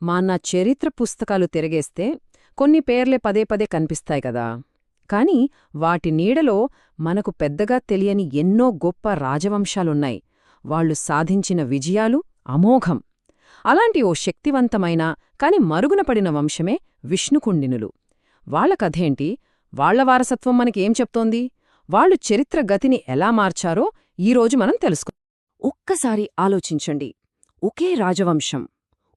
మన చరిత్ర పుస్తకాలు తిరగేస్తే కొన్ని పేర్లే పదే పదే కనిపిస్తాయి కదా. కాని వాటి నీడలో మనకు పెద్దగా తెలియని ఎన్నో గొప్ప రాజవంశాలున్నాయి. వాళ్లు సాధించిన విజయాలు అమోఘం. అలాంటి ఓ శక్తివంతమైన కాని మరుగునపడిన వంశమే విష్ణుకుండినులు. వాళ్ల కథేంటి, వాళ్ల వారసత్వం మనకేం చెప్తోంది, వాళ్లు చరిత్ర గతిని ఎలా మార్చారో ఈరోజు మనం తెలుసుకుందాం. ఒక్కసారి ఆలోచించండి. ఒకే రాజవంశం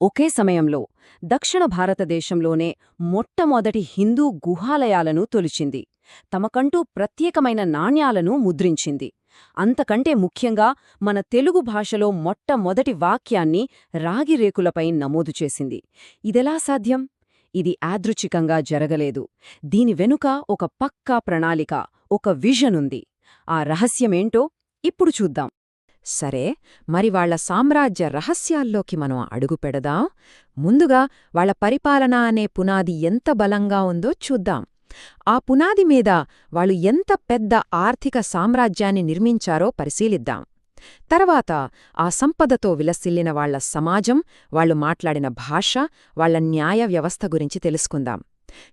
ఒకే సమయంలో దక్షిణ భారతదేశంలోనే మొట్టమొదటి హిందూ గుహాలయాలను తొలిచింది, తమకంటూ ప్రత్యేకమైన నాణ్యాలను ముద్రించింది. అంతకంటే ముఖ్యంగా మన తెలుగు భాషలో మొట్టమొదటి వాక్యాన్ని రాగిరేకులపై నమోదు చేసింది. ఇదెలా సాధ్యం? ఇది యాదృచ్ఛికంగా జరగలేదు. దీని వెనుక ఒక పక్కా ప్రణాళిక, ఒక విజనుంది. ఆ రహస్యమేంటో ఇప్పుడు చూద్దాం. సరే, మరి వాళ్ల సామ్రాజ్య రహస్యాల్లోకి మనం అడుగుపెడదాం. ముందుగా వాళ్ల పరిపాలన అనే పునాది ఎంత బలంగా ఉందో చూద్దాం. ఆ పునాది మీద వాళ్ళు ఎంత పెద్ద ఆర్థిక సామ్రాజ్యాన్ని నిర్మించారో పరిశీలిద్దాం. తర్వాత ఆ సంపదతో విలసిల్లిన వాళ్ల సమాజం, వాళ్లు మాట్లాడిన భాష, వాళ్ల న్యాయ వ్యవస్థ గురించి తెలుసుకుందాం.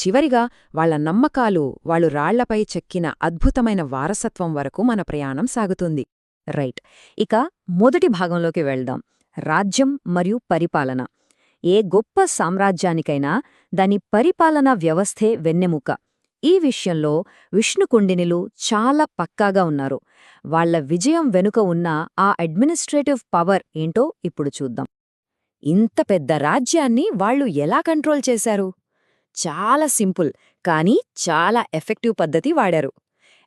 చివరిగా వాళ్ల నమ్మకాలు, వాళ్లు రాళ్లపై చెక్కిన అద్భుతమైన వారసత్వం వరకు మన ప్రయాణం సాగుతుంది. రైట్. ఇక మొదటి భాగంలోకి వెళ్దాం. రాజ్యం మరియు పరిపాలన. ఏ గొప్ప సామ్రాజ్యానికైనా దాని పరిపాలనా వ్యవస్థే వెన్నెముక. ఈ విషయంలో విష్ణుకుండినులు చాలా పక్కాగా ఉన్నారు. వాళ్ల విజయం వెనుక ఉన్న ఆ అడ్మినిస్ట్రేటివ్ పవర్ ఏంటో ఇప్పుడు చూద్దాం. ఇంత పెద్ద రాజ్యాన్ని వాళ్లు ఎలా కంట్రోల్ చేశారు? చాలా సింపుల్, కానీ చాలా ఎఫెక్టివ్ పద్ధతి వాడారు.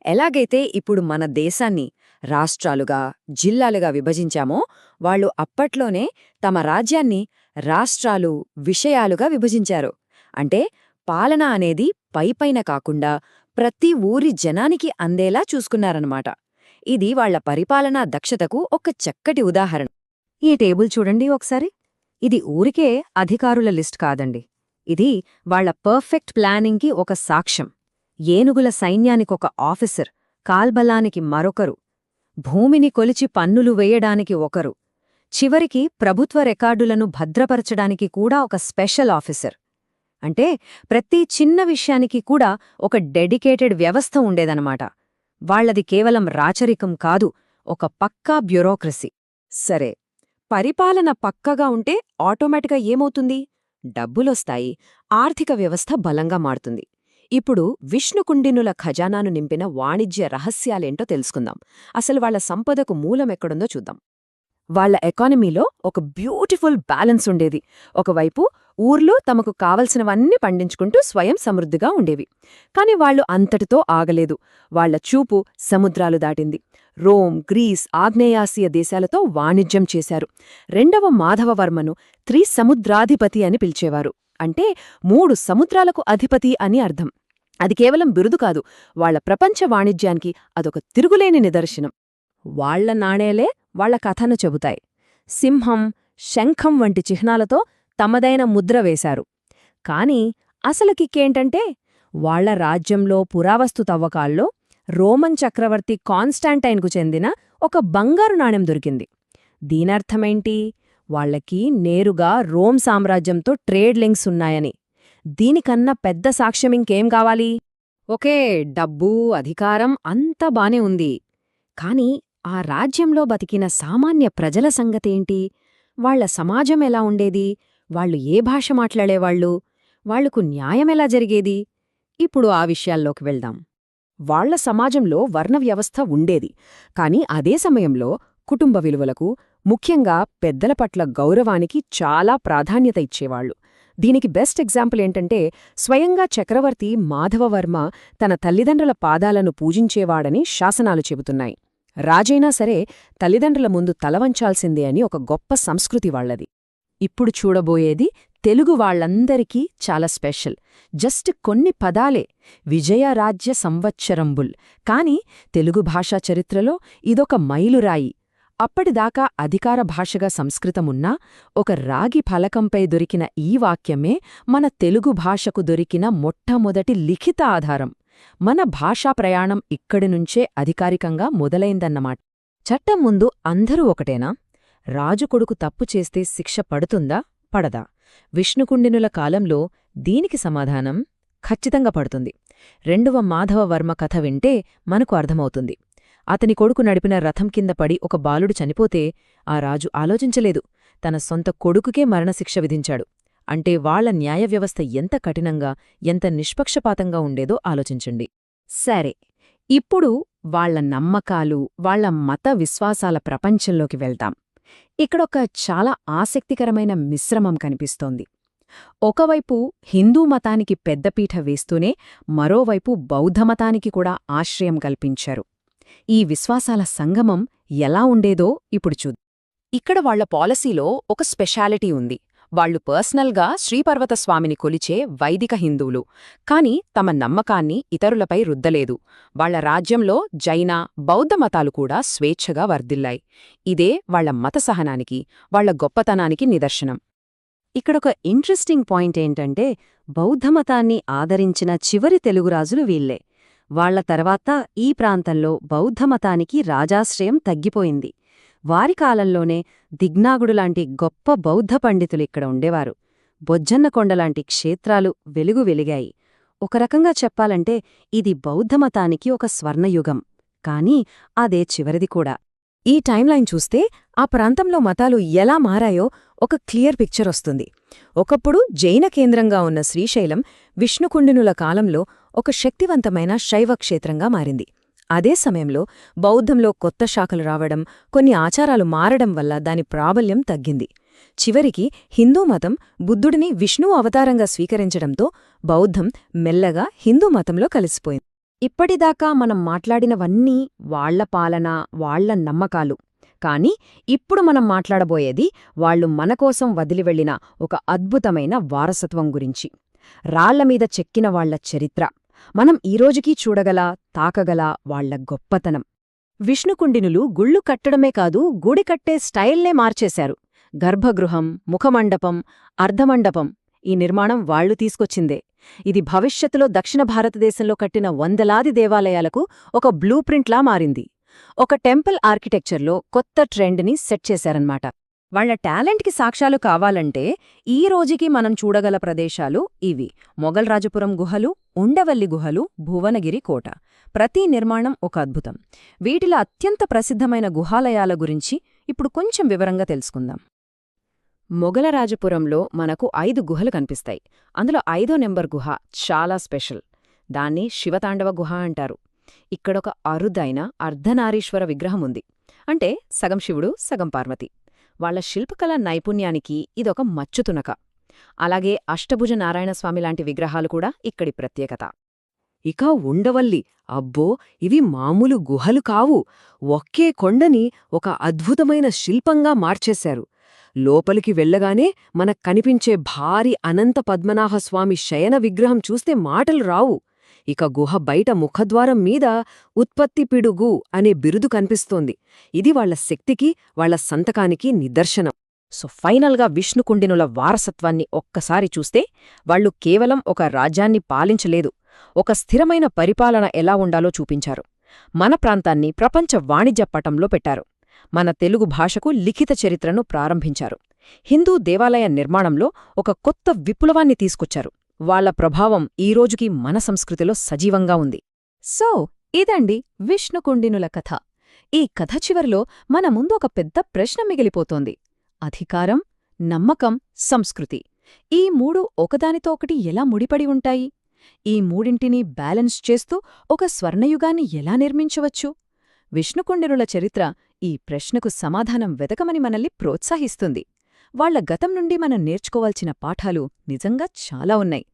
ఎలాగైతే ఇప్పుడు మన దేశాన్ని రాష్ట్రాలుగా, జిల్లాలుగా విభజించామో, వాళ్లు అప్పట్లోనే తమ రాజ్యాన్ని రాష్ట్రాలు, విషయాలుగా విభజించారు. అంటే పాలన అనేది పైపైన కాకుండా ప్రతి ఊరి జనానికి అందేలా చూసుకున్నారన్నమాట. ఇది వాళ్ల పరిపాలనా దక్షతకు ఒక చక్కటి ఉదాహరణ. ఈ టేబుల్ చూడండి ఒకసారి. ఇది ఊరికే అధికారుల లిస్ట్ కాదండి. ఇది వాళ్ల పర్ఫెక్ట్ ప్లానింగ్కి ఒక సాక్ష్యం. ఏనుగుల సైన్యానికొక ఆఫీసర్, కాల్బలానికి మరొకరు, భూమిని కొలిచి పన్నులు వేయడానికి ఒకరు, చివరికి ప్రభుత్వ రికార్డులను భద్రపరచడానికి కూడా ఒక స్పెషల్ ఆఫీసర్. అంటే ప్రతి చిన్న విషయానికి కూడా ఒక డెడికేటెడ్ వ్యవస్థ ఉండేదన్నమాట. వాళ్లది కేవలం రాచరికం కాదు, ఒక పక్కా బ్యూరోక్రసీ. సరే, పరిపాలన పక్కగా ఉంటే ఆటోమేటిక్గా ఏమవుతుంది? డబ్బులొస్తాయి, ఆర్థిక వ్యవస్థ బలంగా మారుతుంది. ఇప్పుడు విష్ణుకుండినుల ఖజానాను నింపిన వాణిజ్య రహస్యాలేంటో తెలుసుకుందాం. అసలు వాళ్ల సంపదకు మూలమెక్కడుందో చూద్దాం. వాళ్ల ఎకానమీలో ఒక బ్యూటిఫుల్ బ్యాలెన్స్ ఉండేది. ఒకవైపు ఊర్లు తమకు కావలసినవన్నీ పండించుకుంటూ స్వయం సమృద్ధిగా ఉండేవి. కాని వాళ్లు అంతటితో ఆగలేదు. వాళ్ల చూపు సముద్రాలు దాటింది. రోమ్, గ్రీస్, ఆగ్నేయాసియా దేశాలతో వాణిజ్యం చేశారు. రెండవ మాధవవర్మను త్రిసముద్రాధిపతి అని పిలిచేవారు. అంటే 3 సముద్రాలకు అధిపతి అని అర్థం. అది కేవలం బిరుదు కాదు, వాళ్ల ప్రపంచ వాణిజ్యానికి అదొక తిరుగులేని నిదర్శనం. వాళ్ల నాణేలే వాళ్ల కథను చెబుతాయి. సింహం, శంఖం వంటి చిహ్నాలతో తమదైన ముద్ర వేశారు. కాని అసలు కిక్కేంటంటే, వాళ్ల రాజ్యంలో పురావస్తు తవ్వకాల్లో రోమన్ చక్రవర్తి కాన్స్టాంటైన్కు చెందిన ఒక బంగారు నాణెం దొరికింది. దీనర్థమేంటి? వాళ్లకి నేరుగా రోమ్ సామ్రాజ్యంతో ట్రేడ్ లింక్స్ ఉన్నాయని. దీనికన్నా పెద్ద సాక్ష్యమింకేం కావాలి? ఓకే, డబ్బు, అధికారం అంతా బానే ఉంది. కాని ఆ రాజ్యంలో బతికిన సామాన్య ప్రజల సంగతేంటి? వాళ్ల సమాజం ఎలా ఉండేది? వాళ్లు ఏ భాష మాట్లాడేవాళ్లు? వాళ్లకు న్యాయమెలా జరిగేది? ఇప్పుడు ఆ విషయాల్లోకి వెళ్దాం. వాళ్ల సమాజంలో వర్ణవ్యవస్థ ఉండేది. కాని అదే సమయంలో కుటుంబ విలువలకు, ముఖ్యంగా పెద్దల పట్ల గౌరవానికి చాలా ప్రాధాన్యత ఇచ్చేవాళ్లు. దీనికి బెస్ట్ ఎగ్జాంపుల్ ఏంటంటే, స్వయంగా చక్రవర్తి మాధవవర్మ తన తల్లిదండ్రుల పాదాలను పూజించేవాడని శాసనాలు చెబుతున్నాయి. రాజైనా సరే తల్లిదండ్రుల ముందు తలవంచాల్సిందే అని ఒక గొప్ప సంస్కృతి వాళ్లది. ఇప్పుడు చూడబోయేది తెలుగు వాళ్లందరికీ చాలా స్పెషల్. జస్ట్ కొన్ని పదాలే, విజయరాజ్య సంవత్సరంబుల్. కాని తెలుగు భాషా చరిత్రలో ఇదొక మైలురాయి. అప్పటిదాకా అధికార భాషగా సంస్కృతమున్నా, ఒక రాగి ఫలకంపై దొరికిన ఈ వాక్యమే మన తెలుగు భాషకు దొరికిన మొట్టమొదటి లిఖిత ఆధారం. మన భాషా ప్రయాణం ఇక్కడినుంచే అధికారికంగా మొదలైందన్నమాట. చట్టం ముందు అందరూ ఒకటేనా? రాజు కొడుకు తప్పు చేస్తే శిక్ష పడుతుందా, పడదా? విష్ణుకుండినుల కాలంలో దీనికి సమాధానం ఖచ్చితంగా పడుతుంది. రెండవ మాధవవర్మ కథ వింటే మనకు అర్థమవుతుంది. అతని కొడుకు నడిపిన రథం కింద పడి ఒక బాలుడు చనిపోతే ఆ రాజు ఆలోచించలేదు, తన సొంత కొడుకుకే మరణశిక్ష విధించాడు. అంటే వాళ్ల న్యాయవ్యవస్థ ఎంత కఠినంగా, ఎంత నిష్పక్షపాతంగా ఉండేదో ఆలోచించండి. సరే, ఇప్పుడు వాళ్ల నమ్మకాలు, వాళ్ల మత విశ్వాసాల ప్రపంచంలోకి వెళ్తాం. ఇక్కడొక చాలా ఆసక్తికరమైన మిశ్రమం కనిపిస్తోంది. ఒకవైపు హిందూ మతానికి పెద్దపీఠ వేస్తూనే మరోవైపు బౌద్ధమతానికి కూడా ఆశ్రయం కల్పించారు. ఈ విశ్వాసాల సంగమం ఎలా ఉండేదో ఇప్పుడు చూద్దాం. ఇక్కడ వాళ్ల పాలసీలో ఒక స్పెషాలిటీ ఉంది. వాళ్లు పర్సనల్గా శ్రీపర్వతస్వామిని కొలిచే వైదిక హిందువులు, కాని తమ నమ్మకాన్ని ఇతరులపై రుద్దలేదు. వాళ్ల రాజ్యంలో జైన, బౌద్ధ మతాలు కూడా స్వేచ్ఛగా వర్ధిల్లాయి. ఇదే వాళ్ల మత సహనానికి, వాళ్ల గొప్పతనానికి నిదర్శనం. ఇక్కడొక ఇంట్రెస్టింగ్ పాయింట్ ఏంటంటే, బౌద్ధమతాన్ని ఆదరించిన చివరి తెలుగురాజులు వీళ్లే. వాళ్ల తర్వాత ఈ ప్రాంతంలో బౌద్ధమతానికి రాజాశ్రయం తగ్గిపోయింది. వారి కాలంలోనే దిగ్నాగుడులాంటి గొప్ప బౌద్ధ పండితులిక్కడ ఉండేవారు. బొజ్జన్నకొండలాంటి క్షేత్రాలు వెలుగు వెలిగాయి. ఒక రకంగా చెప్పాలంటే ఇది బౌద్ధమతానికి ఒక స్వర్ణయుగం. కానీ అదే చివరిది కూడా. ఈ టైంలైన్ చూస్తే ఆ ప్రాంతంలో మతాలు ఎలా మారాయో ఒక క్లియర్ పిక్చర్ వస్తుంది. ఒకప్పుడు జైన కేంద్రంగా ఉన్న శ్రీశైలం విష్ణుకుండినుల కాలంలో ఒక శక్తివంతమైన శైవక్షేత్రంగా మారింది. అదే సమయంలో బౌద్ధంలో కొత్త శాఖలు రావడం, కొన్ని ఆచారాలు మారడం వల్ల దాని ప్రాబల్యం తగ్గింది. చివరికి హిందూ మతం బుద్ధుడిని విష్ణువు అవతారంగా స్వీకరించడంతో బౌద్ధం మెల్లగా హిందూ మతంలో కలిసిపోయింది. ఇప్పటిదాకా మనం మాట్లాడినవన్నీ వాళ్ల పాలన, వాళ్ల నమ్మకాలు. కాని ఇప్పుడు మనం మాట్లాడబోయేది వాళ్లు మనకోసం వదిలివెళ్లిన ఒక అద్భుతమైన వారసత్వం గురించి. రాళ్లమీద చెక్కిన వాళ్ల చరిత్ర, మనం ఈరోజుకీ చూడగల, తాకగల వాళ్ల గొప్పతనం. విష్ణుకుండినులు గుళ్ళు కట్టడమే కాదు, గుడి కట్టే స్టైల్నే మార్చేశారు. గర్భగృహం, ముఖమండపం, అర్ధమండపం ఈ నిర్మాణం వాళ్లు తీసుకొచ్చిందే. ఇది భవిష్యత్తులో దక్షిణ భారతదేశంలో కట్టిన వందలాది దేవాలయాలకు ఒక బ్లూ ప్రింట్లా మారింది. ఒక టెంపుల్ ఆర్కిటెక్చర్లో కొత్త ట్రెండ్ని సెట్ చేశారన్మాట. వాళ్ల టాలెంట్కి సాక్ష్యాలు కావాలంటే ఈ రోజుకి మనం చూడగల ప్రదేశాలు ఇవి: మొగల్రాజపురం గుహలు, ఉండవల్లి గుహలు, భువనగిరి కోట. ప్రతి నిర్మాణం ఒక అద్భుతం. వీటిలో అత్యంత ప్రసిద్ధమైన గుహాలయాల గురించి ఇప్పుడు కొంచెం వివరంగా తెలుసుకుందాం. మొగలరాజపురంలో మనకు 5 గుహలు కనిపిస్తాయి. అందులో 5వ నెంబర్ గుహ చాలా స్పెషల్. దాన్ని శివతాండవ గుహ అంటారు. ఇక్కడొక అరుదైన అర్ధనారీశ్వర విగ్రహం ఉంది. అంటే సగం శివుడు, సగం పార్వతి. వాళ్ల శిల్పకళ నైపుణ్యానికి ఇదొక మచ్చుతునక. అలాగే అష్టభుజ నారాయణస్వామి లాంటి విగ్రహాలు కూడా ఇక్కడి ప్రత్యేకత. ఇక ఉండవల్లి, అబ్బో, ఇవి మామూలు గుహలు కావు. ఒక్కే కొండని ఒక అద్భుతమైన శిల్పంగా మార్చేశారు. లోపలికి వెళ్లగానే మనకు కనిపించే భారీ అనంత పద్మనాభస్వామి శయన విగ్రహం చూస్తే మాటలు రావు. ఇక గుహ బయట ముఖద్వారం మీద ఉత్పత్తి పిడుగు అనే బిరుదు కనిపిస్తోంది. ఇది వాళ్ల శక్తికి, వాళ్ల సంతకానికి నిదర్శనం. సో ఫైనల్గా విష్ణుకుండినుల వారసత్వాన్ని ఒక్కసారి చూస్తే వాళ్లు కేవలం ఒక రాజ్యాన్ని పాలించలేదు, ఒక స్థిరమైన పరిపాలన ఎలా ఉండాలో చూపించారు. మన ప్రాంతాన్ని ప్రపంచ వాణిజ్య పటంలో పెట్టారు. మన తెలుగు భాషకు లిఖిత చరిత్రను ప్రారంభించారు. హిందూ దేవాలయ నిర్మాణంలో ఒక కొత్త విప్లవాన్ని తీసుకొచ్చారు. వాళ్ల ప్రభావం ఈరోజుకి మన సంస్కృతిలో సజీవంగా ఉంది. సో ఇదండి విష్ణుకుండినుల కథ. ఈ కథ చివరిలో మన ముందు ఒక పెద్ద ప్రశ్న మిగిలిపోతోంది: అధికారం, నమ్మకం, సంస్కృతి ఈ మూడు ఒకదానితో ఒకటి ఎలా ముడిపడి ఉంటాయి? ఈ మూడింటినీ బ్యాలెన్స్ చేస్తూ ఒక స్వర్ణయుగాన్ని ఎలా నిర్మించవచ్చు? విష్ణుకుండినుల చరిత్ర ఈ ప్రశ్నకు సమాధానం వెతకమని మనల్ని ప్రోత్సహిస్తుంది. వాళ్ల గతం నుండి మనం నేర్చుకోవాల్సిన పాఠాలు నిజంగా చాలా ఉన్నాయి.